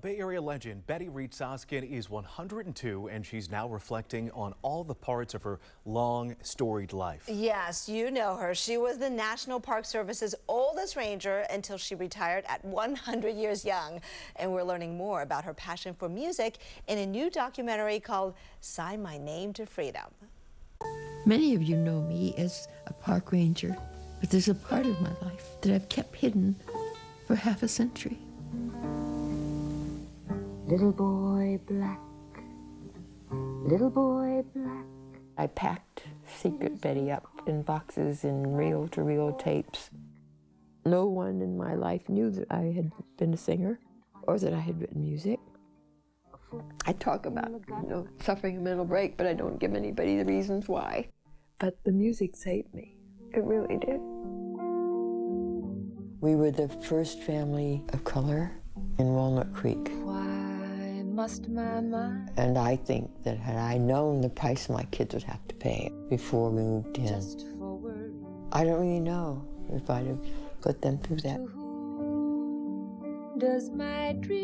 Bay Area legend Betty Reid Soskin is 102, and she's now reflecting on all the parts of her long, storied life. Yes, you know her. She was the National Park Service's oldest ranger until she retired at 100 years young. And we're learning more about her passion for music in a new documentary called Sign My Name to Freedom. Many of you know me as a park ranger, but there's a part of my life that I've kept hidden for half a century. Little boy black, little boy black. I packed Secret Betty up in boxes and reel-to-reel tapes. No one in my life knew that I had been a singer or that I had written music. I talk about, suffering a mental break, but I don't give anybody the reasons why. But the music saved me. It really did. We were the first family of color in Walnut Creek. And I think that had I known the price my kids would have to pay before we moved in, I don't really know if I'd have put them through that.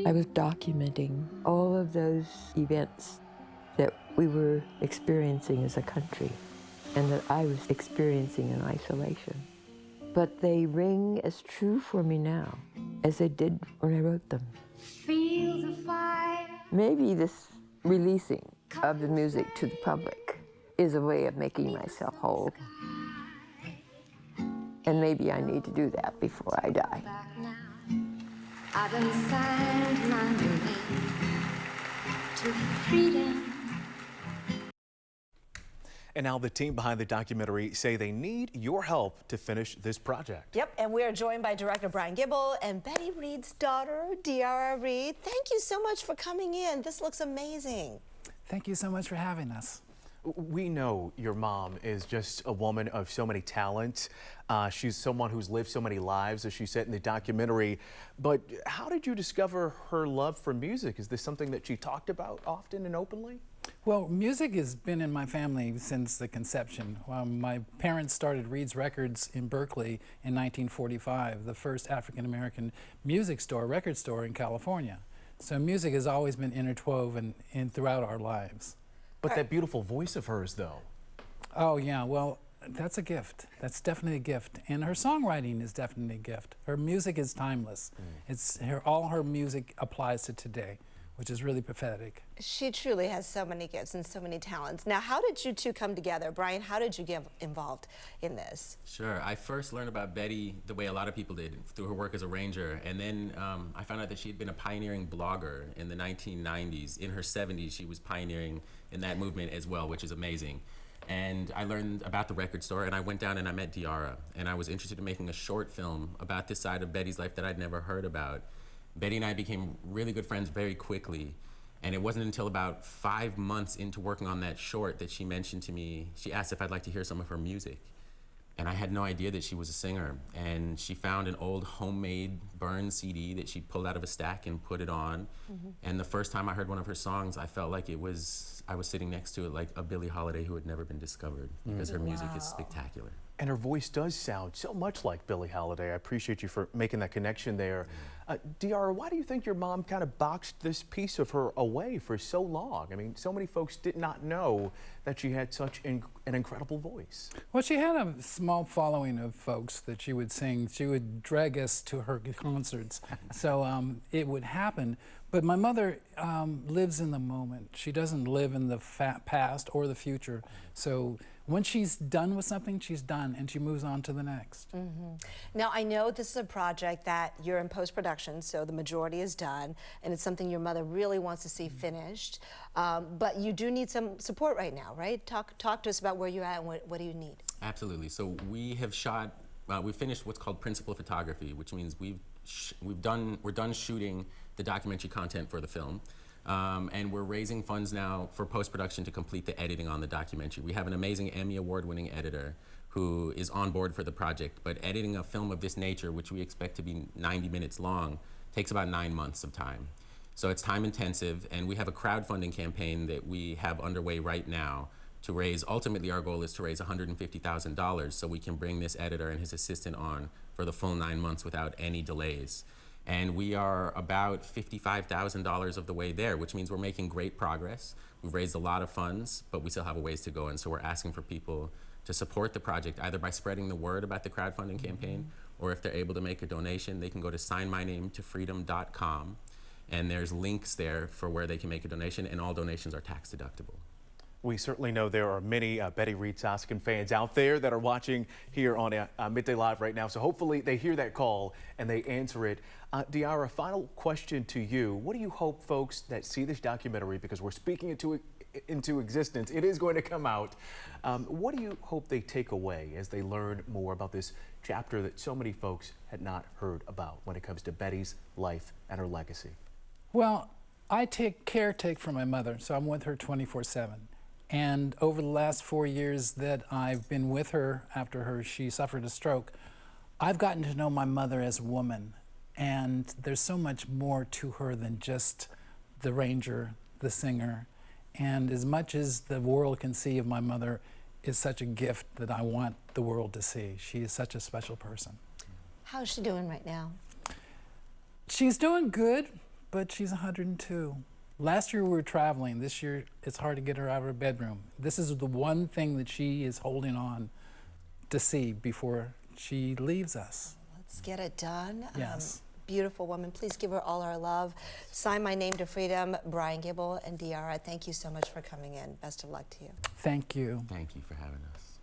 I was documenting all of those events that we were experiencing as a country and that I was experiencing in isolation. But they ring as true for me now as they did when I wrote them. Feel the fire. Maybe this releasing of the music to the public is a way of making myself whole. And maybe I need to do that before I die. I done signed my name to freedom. And now the team behind the documentary say they need your help to finish this project. Yep, and we are joined by director Brian Gibble and Betty Reid's daughter, Deara Reid. Thank you so much for coming in. This looks amazing. Thank you so much for having us. We know your mom is just a woman of so many talents. She's someone who's lived so many lives, as she said in the documentary. But how did you discover her love for music? Is this something that she talked about often and openly? Well, music has been in my family since the conception. My parents started Reid's Records in Berkeley in 1945, the first African-American music store, record store in California. So music has always been interwoven throughout our lives. But that beautiful voice of hers, though. Oh, yeah, well, that's a gift. That's definitely a gift. And her songwriting is definitely a gift. Her music is timeless. All her music applies to today, which is really pathetic. She truly has so many gifts and so many talents. Now, how did you two come together? Brian, how did you get involved in this? Sure. I first learned about Betty the way a lot of people did, through her work as a ranger. And then I found out that she had been a pioneering blogger in the 1990s. In her 70s, she was pioneering in that movement as well, which is amazing. And I learned about the record store, and I went down and I met Deara. And I was interested in making a short film about this side of Betty's life that I'd never heard about. Betty and I became really good friends very quickly, and it wasn't until about 5 months into working on that short that she mentioned to me, she asked if I'd like to hear some of her music. And I had no idea that she was a singer, and she found an old homemade burned CD that she pulled out of a stack and put it on. And the first time I heard one of her songs, I felt like I was sitting next to it like a Billie Holiday who had never been discovered, because her music is spectacular. And her voice does sound so much like Billie Holiday. I appreciate you for making that connection there. Deara, why do you think your mom kind of boxed this piece of her away for so long? I mean, so many folks did not know that she had such an incredible voice. Well, she had a small following of folks that she would sing. She would drag us to her concerts. So it would happen. But my mother lives in the moment. She doesn't live in the past or the future. So when she's done with something, she's done, and she moves on to the next. Now, I know this is a project that you're in post-production, so the majority is done, and it's something your mother really wants to see finished. But you do need some support right now, right? Talk to us about where you're at and what do you need? Absolutely. So we have shot, we finished what's called principal photography, which means we're done shooting the documentary content for the film. And we're raising funds now for post-production to complete the editing on the documentary. We have an amazing Emmy Award-winning editor who is on board for the project, but editing a film of this nature, which we expect to be 90 minutes long, takes about 9 months of time. So it's time intensive, and we have a crowdfunding campaign that we have underway right now to raise, ultimately our goal is to raise $150,000 so we can bring this editor and his assistant on for the full 9 months without any delays. And we are about $55,000 of the way there, which means we're making great progress. We've raised a lot of funds, but we still have a ways to go. And so we're asking for people to support the project, either by spreading the word about the crowdfunding campaign, or if they're able to make a donation, they can go to signmynametofreedom.com. And there's links there for where they can make a donation, and all donations are tax deductible. We certainly know there are many Betty Reid Soskin fans out there that are watching here on Midday Live right now. So hopefully they hear that call and they answer it. Diarra, final question to you. What do you hope folks that see this documentary, because we're speaking into existence, it is going to come out. What do you hope they take away as they learn more about this chapter that so many folks had not heard about when it comes to Betty's life and her legacy? Well, I caretake for my mother, so I'm with her 24/7. And over the last 4 years that I've been with her after she suffered a stroke, I've gotten to know my mother as a woman. And there's so much more to her than just the ranger, the singer. And as much as the world can see of my mother is such a gift that I want the world to see. She is such a special person. How's she doing right now? She's doing good, but she's 102. Last year we were traveling. This year it's hard to get her out of her bedroom. This is the one thing that she is holding on to see before she leaves us. Let's get it done. Yes. Beautiful woman. Please give her all our love. Sign My Name to Freedom. Brian Gibble and Diarra, thank you so much for coming in. Best of luck to you. Thank you. Thank you for having us.